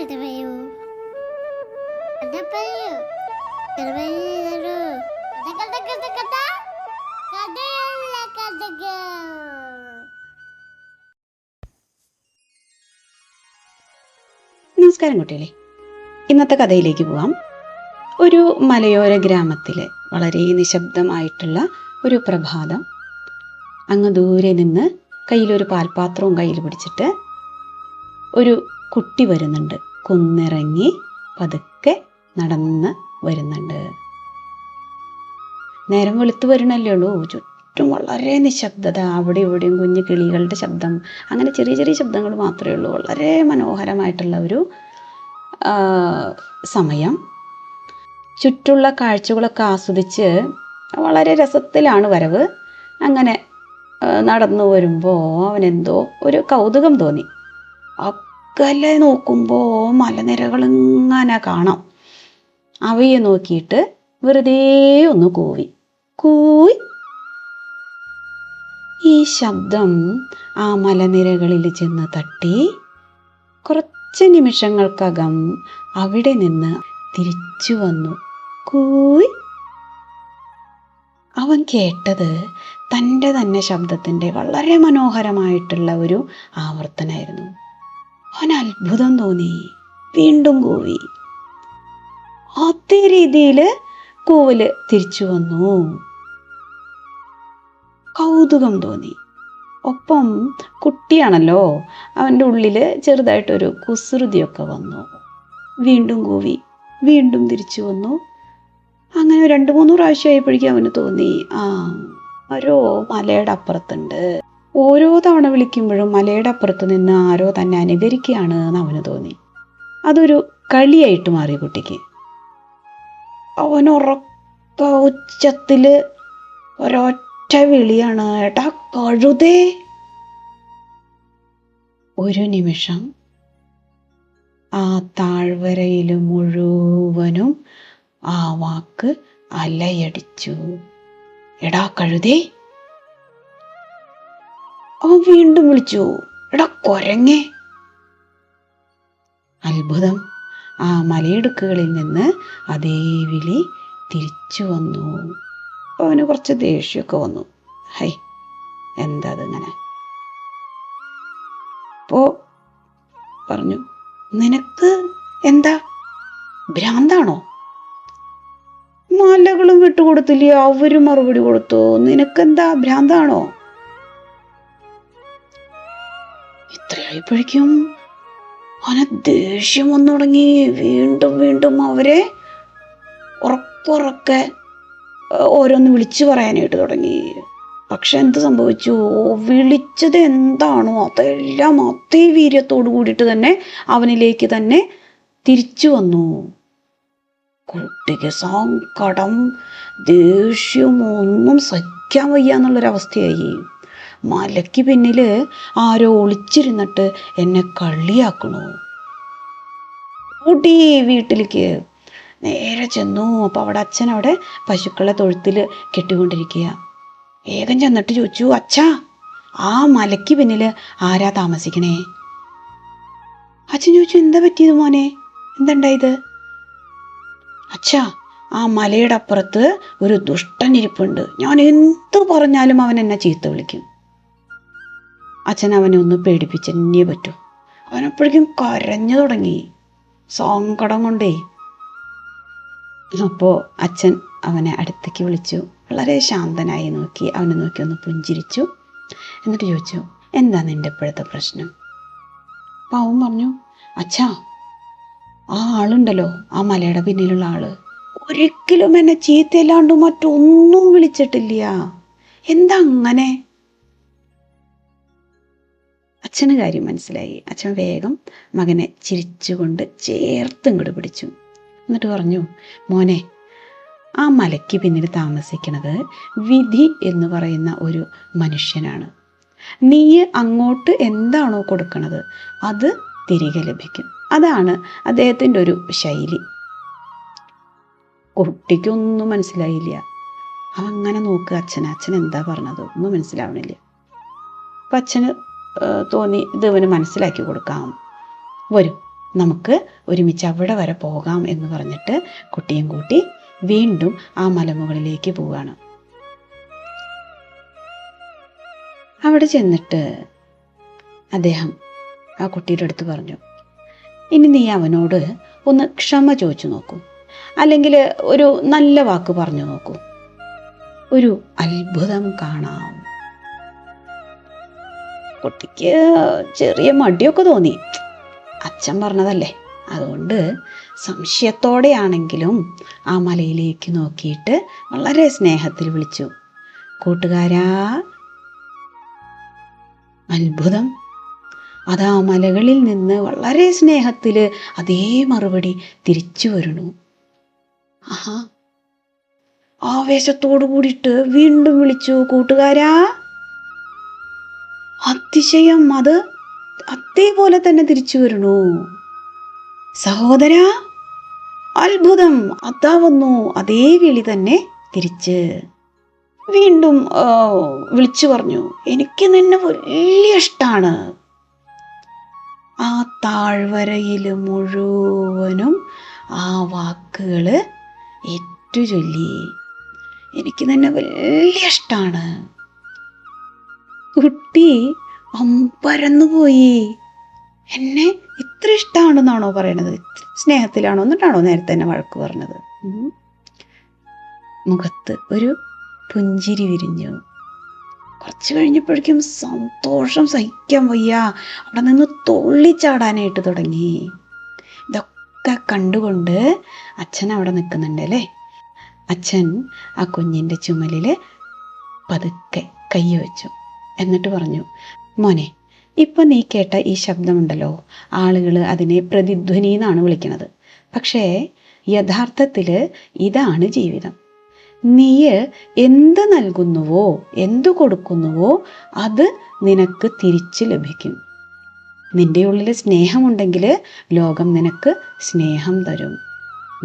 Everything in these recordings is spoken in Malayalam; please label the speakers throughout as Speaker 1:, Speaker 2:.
Speaker 1: കഥ പറയൂ, കഥ പറയൂ, കഥ പറയൂ, കഥ കഥ കഥ കഥ കഥയല്ല കഥകൾ.
Speaker 2: നമസ്കാരം കുട്ടികളെ, ഇന്നത്തെ കഥയിലേക്ക് പോവാം. ഒരു മലയോര ഗ്രാമത്തിലെ വളരെ നിശബ്ദമായിട്ടുള്ള ഒരു പ്രഭാതം. അങ്ങ് ദൂരെ നിന്ന് കയ്യിലൊരു പാൽപാത്രവും കയ്യിൽ പിടിച്ചിട്ട് ഒരു കുട്ടി വരുന്നുണ്ട്. കുന്നിറങ്ങി പതുക്കെ നടന്ന് വരുന്നുണ്ട്. നേരം വെളുത്തു വരണല്ലേ ഉള്ളൂ. ചുറ്റും വളരെ നിശബ്ദത. അവിടെ ഇവിടെയും കുഞ്ഞു കിളികളുടെ ശബ്ദം, അങ്ങനെ ചെറിയ ചെറിയ ശബ്ദങ്ങൾ മാത്രമേ ഉള്ളൂ. വളരെ മനോഹരമായിട്ടുള്ള ഒരു സമയം. ചുറ്റുള്ള കാഴ്ചകളൊക്കെ ആസ്വദിച്ച് വളരെ രസത്തിലാണ് വരവ്. അങ്ങനെ നടന്നു വരുമ്പോൾ അവനെന്തോ ഒരു കൗതുകം തോന്നി. അകലെ നോക്കുമ്പോൾ മലനിരകളിങ്ങനെ കാണാം. അവയെ നോക്കിയിട്ട് വെറുതെ ഒന്ന് കൂവി. കൂയി. ഈ ശബ്ദം ആ മലനിരകളിൽ ചെന്ന് തട്ടി. കുറച്ച് നിമിഷങ്ങൾക്കകം അവിടെ നിന്ന് തിരിച്ചു വന്നു. കൂയി. അവൻ കേട്ടത് തൻ്റെ തന്നെ ശബ്ദത്തിൻ്റെ വളരെ മനോഹരമായിട്ടുള്ള ഒരു ആവർത്തനമായിരുന്നു. അവന് അത്ഭുതം തോന്നി. വീണ്ടും കൂവി. അതേ രീതിയിൽ കൂവല് തിരിച്ചു വന്നു. കൗതുകം തോന്നി. ഒപ്പം കുട്ടിയാണല്ലോ, അവൻ്റെ ഉള്ളിൽ ചെറുതായിട്ടൊരു കുസൃതിയൊക്കെ വന്നു. വീണ്ടും കൂവി. വീണ്ടും തിരിച്ചു വന്നു. അങ്ങനെ 2-3 പ്രാവശ്യമായപ്പോഴേക്കും അവന് തോന്നി, ആരോ മലയുടെ അപ്പുറത്തുണ്ട്. ഓരോ തവണ വിളിക്കുമ്പോഴും മലയുടെ അപ്പുറത്ത് നിന്ന് ആരോ തന്നെ അനുകരിക്കുകയാണ് എന്ന് അവന് തോന്നി. അതൊരു കളിയായിട്ട് മാറി കുട്ടിക്ക്. അവൻ ഉറക്ക ഉച്ചത്തിൽ ഒരൊറ്റ വിളിയാണ്, ഏട്ടാ കഴുതേ. ഒരു നിമിഷം ആ താഴ്വരയിൽ മുഴുവനും ആ വാക്ക് അലയടിച്ചു. എടാ കഴുതേ. അവൻ വീണ്ടും വിളിച്ചു, എടാ കൊരങ്ങേ. അത്ഭുതം, ആ മലയിടുക്കുകളിൽ നിന്ന് അതേ വിളി തിരിച്ചു വന്നു. അവന് കുറച്ച് ദേഷ്യമൊക്കെ വന്നു. ഹൈ, എന്താ അതിങ്ങനെ? അപ്പോ പറഞ്ഞു, നിനക്ക് എന്താ ഭ്രാന്താണോ? മലകളും വിട്ടുകൊടുത്തില്ലേ? അവര് മറുപടി കൊടുത്തു, നിനക്കെന്താ ഭ്രാന്താണോ? ഇത്രയായപ്പോഴേക്കും അവന് ദേഷ്യം വന്നു തുടങ്ങി. വീണ്ടും വീണ്ടും അവരെ ഉറപ്പുറക്കെ ഓരോന്ന് വിളിച്ചു പറയാനായിട്ട് തുടങ്ങി. പക്ഷെ എന്ത് സംഭവിച്ചു? വിളിച്ചത് എന്താണോ അതെല്ലാം അതേ വീര്യത്തോടു കൂടിയിട്ട് തന്നെ അവനിലേക്ക് തന്നെ തിരിച്ചു വന്നു. കുട്ടിക്ക് സങ്കടം, ദേഷ്യം ഒന്നും സഹിക്കാൻ വയ്യ എന്നുള്ളൊരവസ്ഥയായി. മലയ്ക്ക് പിന്നിൽ ആരോ ഒളിച്ചിരുന്നിട്ട് എന്നെ കളിയാക്കണു. ഓടി വീട്ടിലേക്ക് നേരെ ചെന്നു. അപ്പം അവിടെ അച്ഛൻ അവിടെ പശുക്കളെ തൊഴുത്തിൽ കെട്ടിക്കൊണ്ടിരിക്കുക. വേഗം ചെന്നിട്ട് ചോദിച്ചു, അച്ഛാ, ആ മലയ്ക്ക് പിന്നിൽ ആരാ താമസിക്കണേ? അച്ഛൻ ചോദിച്ചു, എന്താ പറ്റിയത് മോനെ, എന്തുണ്ടായത്? അച്ഛാ, ആ മലയുടെ അപ്പുറത്ത് ഒരു ദുഷ്ടൻ ഇരിപ്പുണ്ട്. ഞാൻ എന്ത് പറഞ്ഞാലും അവൻ എന്നെ ചീത്ത വിളിക്കും. അച്ഛൻ അവനെ ഒന്ന് പേടിപ്പിച്ചേ പറ്റൂ. അവനപ്പോഴേക്കും കരഞ്ഞു തുടങ്ങി, സങ്കടം കൊണ്ടേ. അപ്പോൾ അച്ഛൻ അവനെ അടുത്തേക്ക് വിളിച്ചു. വളരെ ശാന്തനായി നോക്കി, അവനെ നോക്കി ഒന്ന് പുഞ്ചിരിച്ചു. എന്നിട്ട് ചോദിച്ചു, എന്താ നിൻ്റെ ഇപ്പോഴത്തെ പ്രശ്നം? അപ്പം അവൻ പറഞ്ഞു, അച്ഛാ, ആ ആളുണ്ടല്ലോ, ആ മലയുടെ പിന്നിലുള്ള ആള് ഒരിക്കലും എന്നെ ചീത്തയില്ലാണ്ട് മറ്റൊന്നും വിളിച്ചിട്ടില്ല. എന്താ അങ്ങനെ? അച്ഛന് കാര്യം മനസ്സിലായി. അച്ഛൻ വേഗം മകനെ ചിരിച്ചുകൊണ്ട് ചേർത്തിങ്ങോട്ട് പിടിച്ചു. എന്നിട്ട് പറഞ്ഞു, മോനെ, ആ മലയ്ക്ക് പിന്നിൽ താമസിക്കുന്നത് വിധി എന്ന് പറയുന്ന ഒരു മനുഷ്യനാണ്. നീ അങ്ങോട്ട് എന്താണോ കൊടുക്കണത് അത് തിരികെ ലഭിക്കും. അതാണ് അദ്ദേഹത്തിൻ്റെ ഒരു ശൈലി. കുട്ടിക്കൊന്നും മനസ്സിലായില്ല. അങ്ങനെ നോക്കുക അച്ഛൻ എന്താ പറഞ്ഞത് ഒന്നും മനസ്സിലാവണില്ല. അപ്പം അച്ഛന് തോന്നി ഇത് ഇവന് മനസ്സിലാക്കി കൊടുക്കാം. വരും നമുക്ക് ഒരുമിച്ച് അവിടെ വരെ പോകാം എന്ന് പറഞ്ഞിട്ട് കുട്ടിയും കൂട്ടി വീണ്ടും ആ മലമുകളിലേക്ക് പോവുകയാണ്. അവിടെ ചെന്നിട്ട് അദ്ദേഹം ആ കുട്ടിയുടെ അടുത്ത് പറഞ്ഞു, ഇനി നീ അവനോട് ഒന്ന് ക്ഷമ ചോദിച്ചു നോക്കൂ, അല്ലെങ്കിൽ ഒരു നല്ല വാക്ക് പറഞ്ഞു നോക്കൂ, ഒരു അത്ഭുതം കാണാം. കുട്ടിക്ക് ചെറിയ മടിയൊക്കെ തോന്നി. അച്ഛൻ പറഞ്ഞതല്ലേ, അതുകൊണ്ട് സംശയത്തോടെയാണെങ്കിലും ആ മലയിലേക്ക് നോക്കിയിട്ട് വളരെ സ്നേഹത്തിൽ വിളിച്ചു, കൂട്ടുകാരാ. അത്ഭുതം! അതാ മലകളിൽ നിന്ന് വളരെ സ്നേഹത്തിൽ അതേ മറുപടി തിരിച്ചു വരണു. ആഹാ! ആവേശത്തോടു കൂടിയിട്ട് വീണ്ടും വിളിച്ചു, കൂട്ടുകാരാ. അതിശയം! അത് അതേപോലെ തന്നെ തിരിച്ചു വരണു. സഹോദരാ, അത്ഭുതം! അതാ വന്നു അതേ വിളി തന്നെ തിരിച്ച്. വീണ്ടും വിളിച്ചു പറഞ്ഞു, എനിക്ക് നിന്നെ വലിയ ഇഷ്ടാണ്. ആ താഴ്വരയിൽ മുഴുവനും ആ വാക്കുകൾ ഏറ്റുചൊല്ലി, എനിക്ക് നിന്നെ വലിയ ഇഷ്ടാണ്. കുട്ടി അമ്പരന്നുപോയി. എന്നെ ഇത്ര ഇഷ്ടമാണെന്നാണോ പറയണത്? സ്നേഹത്തിലാണോ? എന്നിട്ടാണോ നേരത്തെ തന്നെ വഴക്ക് പറഞ്ഞത്? മുഖത്ത് ഒരു പുഞ്ചിരി വിരിഞ്ഞു. കുറച്ച് കഴിഞ്ഞപ്പോഴേക്കും സന്തോഷം സഹിക്കാൻ വയ്യ, അവിടെ നിന്ന് തുള്ളിച്ചാടാനായിട്ട് തുടങ്ങി. ഇതൊക്കെ കണ്ടുകൊണ്ട് അച്ഛൻ അവിടെ നിൽക്കുന്നുണ്ട് അല്ലേ. അച്ഛൻ ആ കുഞ്ഞിൻ്റെ ചുമലിൽ പതുക്കെ കൈ വെച്ചു. എന്നിട്ട് പറഞ്ഞു, മോനെ, ഇപ്പം നീ കേട്ട ഈ ശബ്ദമുണ്ടല്ലോ, ആളുകൾ അതിനെ പ്രതിധ്വനി എന്നാണ് വിളിക്കുന്നത്. പക്ഷേ യഥാർത്ഥത്തിൽ ഇതാണ് ജീവിതം. നീ എന്ത് നൽകുന്നുവോ, എന്തു കൊടുക്കുന്നുവോ, അത് നിനക്ക് തിരിച്ചു ലഭിക്കും. നിന്റെ ഉള്ളിൽ സ്നേഹമുണ്ടെങ്കിൽ ലോകം നിനക്ക് സ്നേഹം തരും.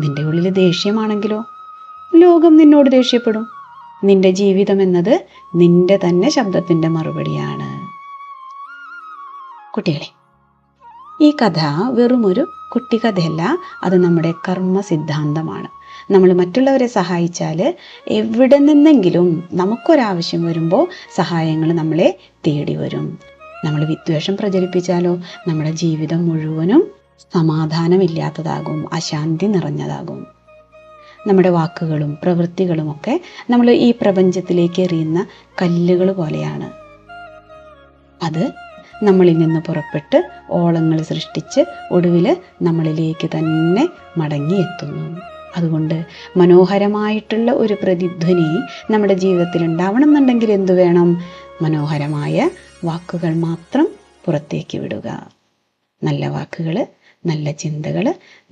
Speaker 2: നിന്റെ ഉള്ളിൽ ദേഷ്യമാണെങ്കിലോ ലോകം നിന്നോട് ദേഷ്യപ്പെടും. നിന്റെ ജീവിതം എന്നത് നിന്റെ തന്നെ ശബ്ദത്തിൻ്റെ മറുപടിയാണ്. കുട്ടികളെ, ഈ കഥ വെറുമൊരു കുട്ടിക്കഥയല്ല, അത് നമ്മുടെ കർമ്മ സിദ്ധാന്തമാണ്. നമ്മൾ മറ്റുള്ളവരെ സഹായിച്ചാൽ എവിടെ നിന്നെങ്കിലും നമുക്കൊരാവശ്യം വരുമ്പോൾ സഹായങ്ങൾ നമ്മളെ തേടി വരും. നമ്മൾ വിദ്വേഷം പ്രചരിപ്പിച്ചാലോ നമ്മുടെ ജീവിതം മുഴുവനും സമാധാനമില്ലാത്തതാകും, അശാന്തി നിറഞ്ഞതാകും. നമ്മുടെ വാക്കുകളും പ്രവൃത്തികളുമൊക്കെ നമ്മൾ ഈ പ്രപഞ്ചത്തിലേക്ക് എറിയുന്ന കല്ലുകൾ പോലെയാണ്. അത് നമ്മളിൽ നിന്ന് പുറപ്പെട്ട് ഓളങ്ങൾ സൃഷ്ടിച്ച് ഒടുവിൽ നമ്മളിലേക്ക് തന്നെ മടങ്ങിയെത്തുന്നു. അതുകൊണ്ട് മനോഹരമായിട്ടുള്ള ഒരു പ്രതിധ്വനി നമ്മുടെ ജീവിതത്തിൽ ഉണ്ടാവണം എന്നുണ്ടെങ്കിൽ എന്തു വേണം? മനോഹരമായ വാക്കുകൾ മാത്രം പുറത്തേക്ക് വിടുക. നല്ല വാക്കുകൾ, നല്ല ചിന്തകൾ,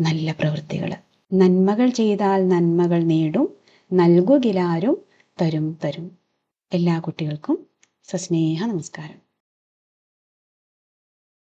Speaker 2: നല്ല പ്രവൃത്തികൾ. നന്മകൾ ചെയ്താൽ നന്മകൾ നേടും, നൽകുകിലാരും തരും തരും. എല്ലാ കുട്ടികൾക്കും സസ്നേഹ നമസ്കാരം.